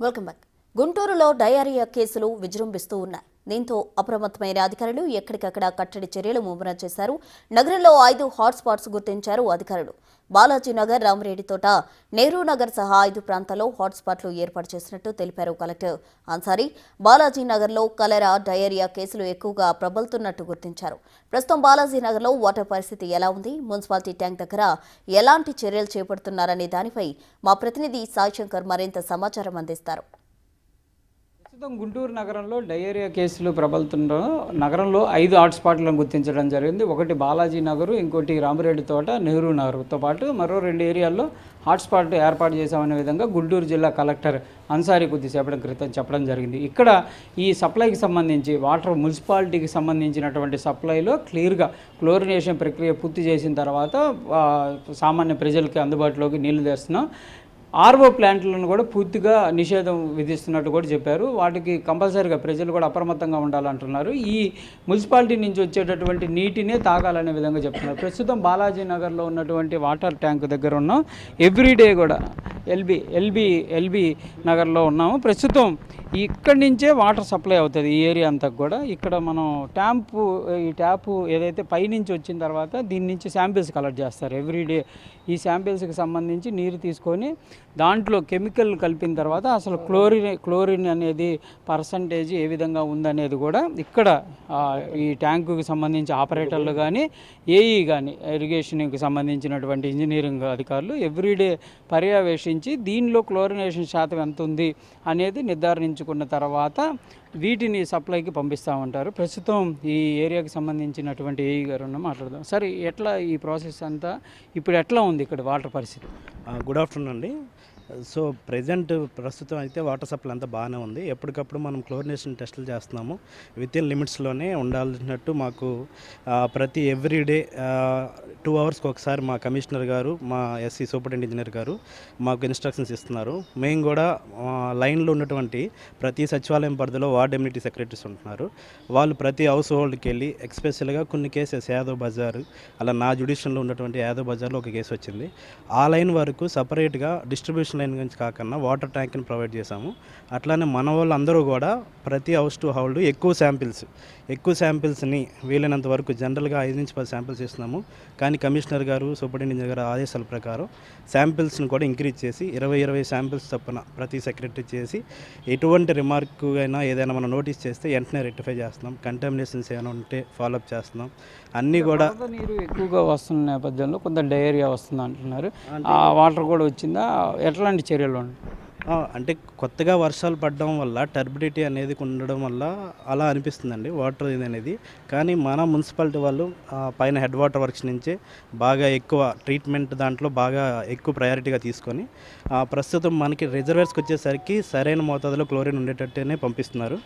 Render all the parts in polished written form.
Welcome back. గుంటూరులో diarrhoea కేసులు విజృంభిస్తూ ఉన్నాయి. దీంతో అప్రమత్తమైన అధికారులు ఎక్కడికక్కడ కట్టడి చర్యలు ముమ్మరం చేశారు. నగరంలో 5 హాట్స్పాట్స్ గుర్తించారు అధికారులు. బాలాజీనగర్, రామరెడ్డితోట, నెహ్రూ నగర్ సహా 5 ప్రాంతాల్లో హాట్స్పాట్లు ఏర్పాటు చేసినట్టు తెలిపారు కలెక్టర్ అన్సారీ. బాలాజీనగర్లో కలరా, డయేరియా కేసులు ఎక్కువగా ప్రబలుతున్నట్టు గుర్తించారు. ప్రస్తుతం బాలాజీనగర్లో వాటర్ పరిస్థితి ఎలా ఉంది, మున్సిపాలిటీ ట్యాంక్ దగ్గర ఎలాంటి చర్యలు చేపడుతున్నారనే దానిపై మా ప్రతినిధి సాయి శంకర్ మరింత సమాచారం అందిస్తారు. ప్రస్తుతం గుంటూరు నగరంలో డయేరియా కేసులు ప్రబలుతుండడం నగరంలో 5 హాట్స్పాట్లను గుర్తించడం జరిగింది. ఒకటి బాలాజీ నగరు, ఇంకోటి రామరెడ్డి తోట, నెహ్రూ నగర్తో పాటు మరో 2 ఏరియాల్లో హాట్స్పాట్ ఏర్పాటు చేశామనే విధంగా గుంటూరు జిల్లా కలెక్టర్ అన్సారీ కొద్దిసేపటి క్రితం చెప్పడం జరిగింది. ఇక్కడ ఈ సప్లైకి సంబంధించి వాటర్ మున్సిపాలిటీకి సంబంధించినటువంటి సప్లైలో క్లియర్గా క్లోరినేషన్ ప్రక్రియ పూర్తి చేసిన తర్వాత సామాన్య ప్రజలకి అందుబాటులోకి నీళ్లు తెస్తున్నాం. ఆర్ఓ ప్లాంట్లను కూడా పూర్తిగా నిషేధం విధిస్తున్నట్టు కూడా చెప్పారు. వాటికి కంపల్సరీగా ప్రజలు కూడా అప్రమత్తంగా ఉండాలంటున్నారు. ఈ మున్సిపాలిటీ నుంచి వచ్చేటటువంటి నీటినే తాగాలనే విధంగా చెప్తున్నారు. ప్రస్తుతం బాలాజీ నగర్లో ఉన్నటువంటి వాటర్ ట్యాంక్ దగ్గర ఉన్నాం. ఎవ్రీడే కూడా ఎల్బీ నగర్లో ఉన్నాము. ప్రస్తుతం ఇక్కడి నుంచే వాటర్ సప్లై అవుతుంది ఈ ఏరియా అంతా కూడా. ఇక్కడ మనం ఈ ట్యాపు ఏదైతే పైనుంచి వచ్చిన తర్వాత దీని నుంచి శాంపిల్స్ కలెక్ట్ చేస్తారు ఎవ్రీడే. ఈ శాంపిల్స్కి సంబంధించి నీరు తీసుకొని దాంట్లో కెమికల్ కలిపిన తర్వాత అసలు క్లోరిన్ అనేది పర్సంటేజ్ ఏ విధంగా ఉందనేది కూడా ఇక్కడ ఈ ట్యాంకుకి సంబంధించి ఆపరేటర్లు కానీ, ఏఈ కానీ, ఇరిగేషన్కి సంబంధించినటువంటి ఇంజనీరింగ్ అధికారులు ఎవ్రీడే పర్యవేక్షించి దీనిలో క్లోరినేషన్ శాతం ఎంత ఉంది అనేది నిర్ధారించుకున్న తర్వాత వీటిని సప్లైకి పంపిస్తూ ఉంటారు. ప్రస్తుతం ఈ ఏరియాకి సంబంధించినటువంటి ఏఈ గారు మాట్లాడదాం. సరే, ఎట్లా ఈ ప్రాసెస్ అంతా ఇప్పుడు ఎట్లా ఉంది ఇక్కడ వాటర్ పరిస్థితి? గుడ్ ఆఫ్టర్నూన్ అండి. సో ప్రస్తుతం అయితే వాటర్ సప్లై అంతా బాగానే ఉంది. ఎప్పటికప్పుడు మనం క్లోరినేషన్ టెస్టులు చేస్తున్నాము. విత్ ఇన్ లిమిట్స్లోనే ఉండాల్సినట్టు మాకు ప్రతి ఎవ్రీడే 2 అవర్స్కి ఒకసారి మా కమిషనర్ గారు, మా ఎస్సీ సూపరింటెండెంట్ ఇంజనీర్ గారు మాకు ఇన్స్ట్రక్షన్స్ ఇస్తున్నారు. మేము కూడా లైన్లో ఉన్నటువంటి ప్రతి సచివాలయం పరిధిలో వార్డ్ ఎమ్యూనిటీ సెక్రటరీస్ ఉంటున్నారు. వాళ్ళు ప్రతి హౌస్ హోల్డ్కి వెళ్ళి ఎక్స్పెషల్గా కొన్ని కేసెస్ యాదవ్ బజార్, అలా నా జ్యుడిషియల్లో ఉన్నటువంటి యాదవ్ బజార్లో ఒక కేసు వచ్చింది. ఆ లైన్ వరకు సపరేట్గా డిస్ట్రిబ్యూషన్ లైన్ గురించి కాకుండా వాటర్ ట్యాంక్ని ప్రొవైడ్ చేశాము. అట్లానే మన వాళ్ళు అందరూ కూడా ప్రతి హౌస్ టు హౌల్డ్ ఎక్కువ శాంపిల్స్ని వీలైనంత వరకు జనరల్గా 5 నుంచి 10 శాంపిల్స్ ఇస్తున్నాము. కానీ కమిషనర్ గారు, సూపరింటెండెంట్ గారు ఆదేశాల ప్రకారం శాంపిల్స్ని కూడా ఇంక్రీజ్ చేసి 20 శాంపిల్స్ తప్పున ప్రతి సెక్రటరీ చేసి ఎటువంటి రిమార్క్ అయినా ఏదైనా మనం నోటీస్ చేస్తే వెంటనే రెక్టిఫై చేస్తున్నాం. కంటామినేషన్స్ ఏమైనా ఉంటే ఫాలోఅప్ చేస్తున్నాం. అన్నీ కూడా నీరు ఎక్కువగా వస్తున్న నేపథ్యంలో కొంత డయేరియా వస్తుంది అంటున్నారు. ఆ వాటర్ కూడా వచ్చిందా? ఎట్లాంటి చర్యలు ఉన్నాయి? అంటే కొత్తగా వర్షాలు పడడం వల్ల టర్బిడిటీ అనేది ఉండడం వల్ల అలా అనిపిస్తుందండి వాటర్ ఇది అనేది. కానీ మన మున్సిపాలిటీ వాళ్ళు పైన హెడ్ వాటర్ వర్క్స్ నుంచే బాగా ఎక్కువ ట్రీట్మెంట్ దాంట్లో బాగా ఎక్కువ ప్రయారిటీగా తీసుకొని ప్రస్తుతం మనకి రిజర్వేర్స్కి వచ్చేసరికి సరైన మోతాదులో క్లోరిన్ ఉండేటట్టునే పంపిస్తున్నారు.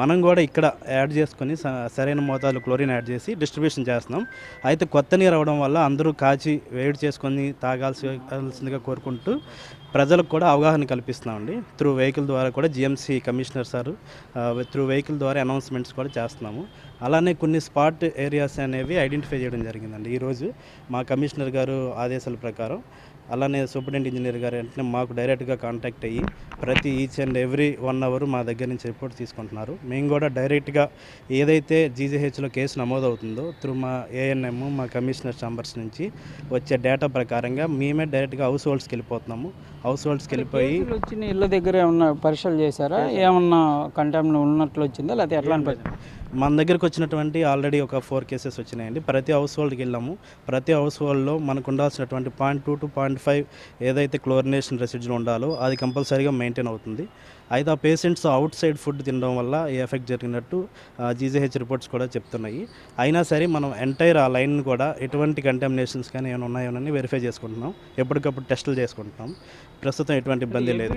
మనం కూడా ఇక్కడ యాడ్ చేసుకొని సరైన మోతాదులో క్లోరిన్ యాడ్ చేసి డిస్ట్రిబ్యూషన్ చేస్తున్నాం. అయితే కొత్త నీరు అవ్వడం వల్ల అందరూ కాచి వేడి చేసుకొని తాగాల్సిందిగా కోరుకుంటూ ప్రజలకు కూడా అవగాహన కల్పిస్తున్నామండి. త్రూ వెహికల్ ద్వారా కూడా GMC commissioner sir through vehicle ద్వారా అనౌన్స్మెంట్స్ కూడా చేస్తున్నాము. అలానే కొన్ని స్పాట్ ఏరియాస్ అనేవి ఐడెంటిఫై చేయడం జరిగిందండి ఈరోజు మా కమిషనర్ గారు ఆదేశాల ప్రకారం. అలానే సూపరింటెండెంట్ ఇంజనీర్ గారు వెంటనే మాకు డైరెక్ట్గా కాంటాక్ట్ అయ్యి ప్రతి ఈచ్ అండ్ ఎవ్రీ 1 అవర్ మా దగ్గర నుంచి రిపోర్ట్ తీసుకుంటున్నారు. మేము కూడా డైరెక్ట్గా ఏదైతే జీజీహెచ్లో కేసు నమోదవుతుందో త్రూ మా ఏఎన్ఎం, మా కమిషనర్ ఛాంబర్స్ నుంచి వచ్చే డేటా ప్రకారంగా మేమే డైరెక్ట్గా హౌస్ హోల్డ్స్కి వెళ్ళిపోతున్నాము. హౌస్ హోల్డ్స్కి వెళ్ళిపోయి వచ్చిన ఇళ్ళ దగ్గర ఏమన్నా పరీక్షలు చేశారా? ఏమన్నా కంటామినేషన్ ఉన్నట్లు వచ్చిందా, లేకపోతే ఎట్లా? మన దగ్గరకు వచ్చినటువంటి ఆల్రెడీ ఒక 4 కేసెస్ వచ్చినాయండి. ప్రతి హౌస్ హోల్డ్కి వెళ్ళాము. ప్రతి హౌస్ హోల్డ్లో మనకు ఉండాల్సినటువంటి 0.2 to 0.5 ఏదైతే క్లోరినేషన్ రెసిడ్యూలు ఉండాలో అది కంపల్సరీగా మెయింటైన్ అవుతుంది. అయితే ఆ పేషెంట్స్ అవుట్ సైడ్ ఫుడ్ తినడం వల్ల ఈ ఎఫెక్ట్ జరిగినట్టు జీజీహెచ్ రిపోర్ట్స్ కూడా చెప్తున్నాయి. అయినా సరే మనం ఎంటైర్ ఆ లైన్ కూడా ఎటువంటి కంటామినేషన్స్ కానీ ఏమైనా ఉన్నాయోనని వెరిఫై చేసుకుంటున్నాం. ఎప్పటికప్పుడు టెస్టులు చేసుకుంటున్నాం. ప్రస్తుతం ఎటువంటి ఇబ్బంది లేదు.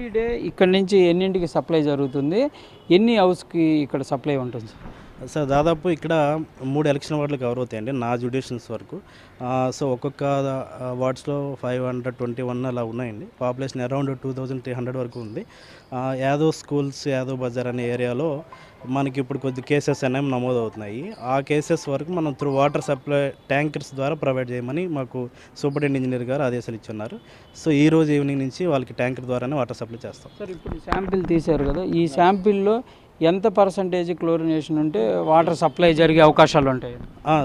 ఇక్కడ నుంచి ఎన్నింటికి సప్లై జరుగుతుంది? ఎన్ని హౌస్కి ఇక్కడ సప్లై ఉంటుంది? సో దాదాపు ఇక్కడ 3 ఎలక్షన్ వార్డులు కవర్ అవుతాయండి నా జ్యుడిషియల్స్ వరకు. సో ఒక్కొక్క వార్డ్స్లో 521 అలా ఉన్నాయండి. పాపులేషన్ అరౌండ్ 2300 వరకు ఉంది. యాదవ్ స్కూల్స్, యాదవ్ బజార్ అనే ఏరియాలో మనకి ఇప్పుడు కొద్ది కేసెస్ అనేవి నమోదవుతున్నాయి. ఆ కేసెస్ వరకు మనం త్రూ వాటర్ సప్లై ట్యాంకర్స్ ద్వారా ప్రొవైడ్ చేయమని మాకు సూపరింటెండెంట్ ఇంజనీర్ గారు ఆదేశాలు ఇచ్చున్నారు. సో ఈ రోజు ఈవినింగ్ నుంచి వాళ్ళకి ట్యాంకర్ ద్వారానే వాటర్ సప్లై చేస్తాం. సార్ ఇప్పుడు శాంపిల్ తీశారు కదా, ఈ శాంపిల్లో ఎంత పర్సంటేజ్ క్లోరినేషన్ ఉంటే వాటర్ సప్లై జరిగే అవకాశాలు ఉంటాయి?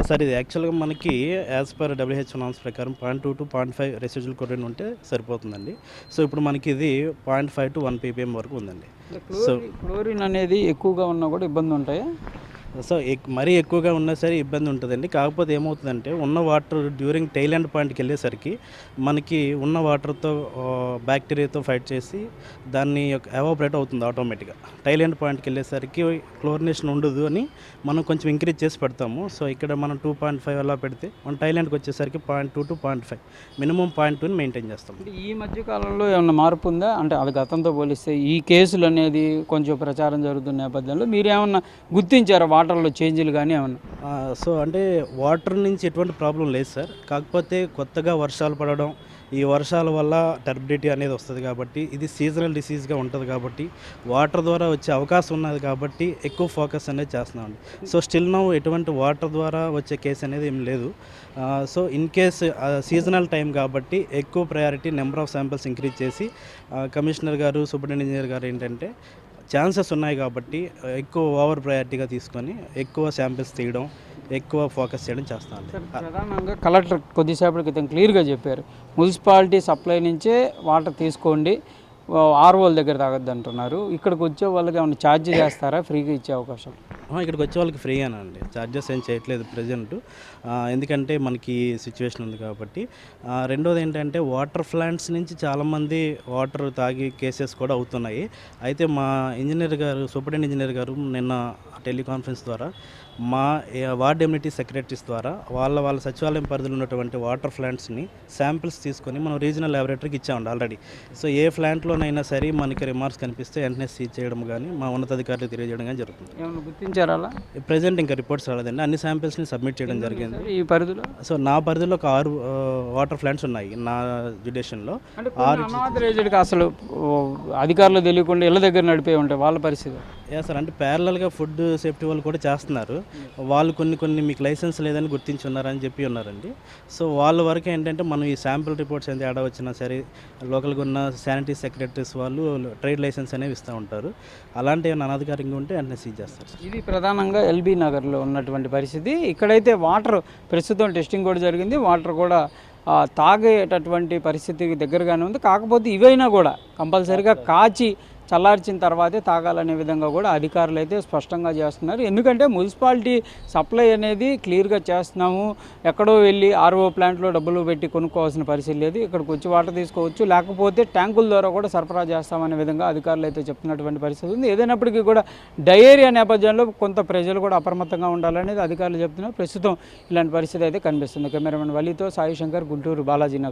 సార్ ఇది యాక్చువల్గా మనకి యాజ్ పర్ WHO నామ్స్ ప్రకారం 0.2 to 0.5 రెసిడ్యువల్ క్లోరిన్ ఉంటే సరిపోతుందండి. సో ఇప్పుడు మనకి ఇది 0.5 to 1 ppm వరకు ఉందండి. క్లోరిన్ అనేది ఎక్కువగా ఉన్నా కూడా ఇబ్బంది ఉంటాయా? సో మరీ ఎక్కువగా ఉన్నా సరే ఇబ్బంది ఉంటుందండి. కాకపోతే ఏమవుతుందంటే ఉన్న వాటర్ డ్యూరింగ్ టైల్ ఎండ్ పాయింట్కి వెళ్ళేసరికి మనకి ఉన్న వాటర్తో బ్యాక్టీరియాతో ఫైట్ చేసి దాన్ని ఎవాపరేట్ అవుతుంది ఆటోమేటిక్గా. టైల్ ఎండ్ పాయింట్కి వెళ్ళేసరికి క్లోరినేషన్ ఉండదు అని మనం కొంచెం ఇంక్రీజ్ చేసి పెడతాము. సో ఇక్కడ మనం 2.5 అలా పెడితే మన టైల్ ఎండ్కి వచ్చేసరికి 0.2 to 0.5 మినిమం 0.2ని మెయింటైన్ చేస్తాం. ఈ మధ్య కాలంలో ఏమైనా మార్పు ఉందా? అంటే అది గతంతో పోలిస్తే ఈ కేసులు అనేది కొంచెం ప్రచారం జరుగుతున్న నేపథ్యంలో మీరు ఏమన్నా గుర్తించారా వాటర్లో చేంజ్లు కానీ ఏమన్నా? సో అంటే వాటర్ నుంచి ఎటువంటి ప్రాబ్లం లేదు సార్. కాకపోతే కొత్తగా వర్షాలు పడడం, ఈ వర్షాల వల్ల టర్బిడిటీ అనేది వస్తుంది కాబట్టి ఇది సీజనల్ డిసీజ్గా ఉంటుంది కాబట్టి వాటర్ ద్వారా వచ్చే అవకాశం ఉన్నది కాబట్టి ఎక్కువ ఫోకస్ అనేది చేస్తున్నామండి. సో స్టిల్ నౌ ఎటువంటి వాటర్ ద్వారా వచ్చే కేసు అనేది ఏం లేదు. So in case seasonal time కాబట్టి ఎక్కువ priority number of samples increase చేసి కమిషనర్ గారు, సూపరింటెండెంట్ ఇంజనీర్ గారు ఏంటంటే ఛాన్సెస్ ఉన్నాయి కాబట్టి ఎక్కువ ఓవర్ ప్రయారిటీగా తీసుకొని ఎక్కువ శాంపిల్స్ తీయడం, ఎక్కువ ఫోకస్ చేయడం చేస్తాను. ప్రధానంగా కలెక్టర్ కొద్దిసేపటి క్రితం క్లియర్గా చెప్పారు, మున్సిపాలిటీ సప్లై నుంచే వాటర్ తీసుకోండి, ఆర్ఓల దగ్గర తాగొద్దు అంటున్నారు. ఇక్కడికి వచ్చే వాళ్ళకి ఏమైనా ఛార్జ్ చేస్తారా? ఫ్రీగా ఇచ్చే అవకాశం? ఇక్కడికి వచ్చే వాళ్ళకి ఫ్రీగానండి, ఛార్జెస్ ఏం చేయట్లేదు ప్రజెంట్. ఎందుకంటే మనకి సిచ్యువేషన్ ఉంది కాబట్టి. రెండోది ఏంటంటే వాటర్ ప్లాంట్స్ నుంచి చాలామంది వాటర్ తాగి కేసెస్ కూడా అవుతున్నాయి. అయితే మా ఇంజనీర్ గారు, సూపరింటెండెంట్ ఇంజనీర్ గారు నిన్న టెలికాన్ఫరెన్స్ ద్వారా మా వార్డ్ ఎమ్యూనిటీ సెక్రటరీస్ ద్వారా వాళ్ళ సచివాలయం పరిధిలో ఉన్నటువంటి వాటర్ ప్లాంట్స్ని శాంపిల్స్ తీసుకొని మనం రీజనల్ ల్యాబొరేటరీకి ఇచ్చామండి ఆల్రెడీ. సో ఏ ప్లాంట్లోనైనా సరే మనకి రిమార్క్స్ కనిపిస్తే వెంటనే సీజ్ చేయడం కానీ మా ఉన్నతాధికారులకు తెలియజేయడం కానీ జరుగుతుంది. ఏమైనా గుర్తించారా? ప్రెజెంట్ ఇంకా రిపోర్ట్స్ రాలేదండి. అన్ని శాంపిల్స్ని సబ్మిట్ చేయడం జరిగింది. ఈ పరిధిలో సో నా పరిధిలో ఒక 6 వాటర్ ప్లాంట్స్ ఉన్నాయి నా జ్యుడిషియల్లో. అనాథరైజ్డ్కి అసలు అధికారులు తెలియకుండా ఇళ్ళ దగ్గర నడిపే ఉంటాయి, వాళ్ళ పరిస్థితి? సార్ అంటే ప్యారలల్గా ఫుడ్ సేఫ్టీ వాళ్ళు కూడా చేస్తున్నారు. వాళ్ళు కొన్ని మీకు లైసెన్స్ లేదని గుర్తించి ఉన్నారని చెప్పి ఉన్నారండి. సో వాళ్ళ వరకు ఏంటంటే మనం ఈ శాంపిల్ రిపోర్ట్స్ ఎంత తేడా వచ్చినా సరే లోకల్గా ఉన్న శానిటరీ సెక్రటరీస్ వాళ్ళు ట్రేడ్ లైసెన్స్ అనేవి ఇస్తూ ఉంటారు. అలాంటి ఏమైనా అనధికారికంగా ఉంటే వెంటనే సీజ్ చేస్తారు. ఇది ప్రధానంగా ఎల్బీ నగర్లో ఉన్నటువంటి పరిస్థితి. ఇక్కడైతే వాటర్ ప్రస్తుతం టెస్టింగ్ కూడా జరిగింది, వాటర్ కూడా తాగేటటువంటి పరిస్థితికి దగ్గరగానే ఉంది. కాకపోతే ఇవైనా కూడా కంపల్సరీగా కాచి చల్లార్చిన తర్వాతే తాగాలనే విధంగా కూడా అధికారులు అయితే స్పష్టంగా చేస్తున్నారు. ఎందుకంటే మున్సిపాలిటీ సప్లై అనేది క్లియర్గా చేస్తున్నాము, ఎక్కడో వెళ్ళి ఆర్ఓ ప్లాంట్లో డబ్బులు పెట్టి కొనుక్కోవాల్సిన పరిస్థితి లేదు, ఇక్కడికి వచ్చి వాటర్ తీసుకోవచ్చు, లేకపోతే ట్యాంకుల ద్వారా కూడా సరఫరా చేస్తామనే విధంగా అధికారులు అయితే చెప్తున్నటువంటి పరిస్థితి ఉంది. ఏదైనప్పటికీ కూడా డయేరియా నేపథ్యంలో కొంత ప్రజలు కూడా అప్రమత్తంగా ఉండాలనేది అధికారులు చెప్తున్నారు. ప్రస్తుతం ఇలాంటి పరిస్థితి అయితే కనిపిస్తుంది. కెమెరామెన్ వలీతో సాయి శంకర్, గుంటూరు, బాలాజీ నగర్.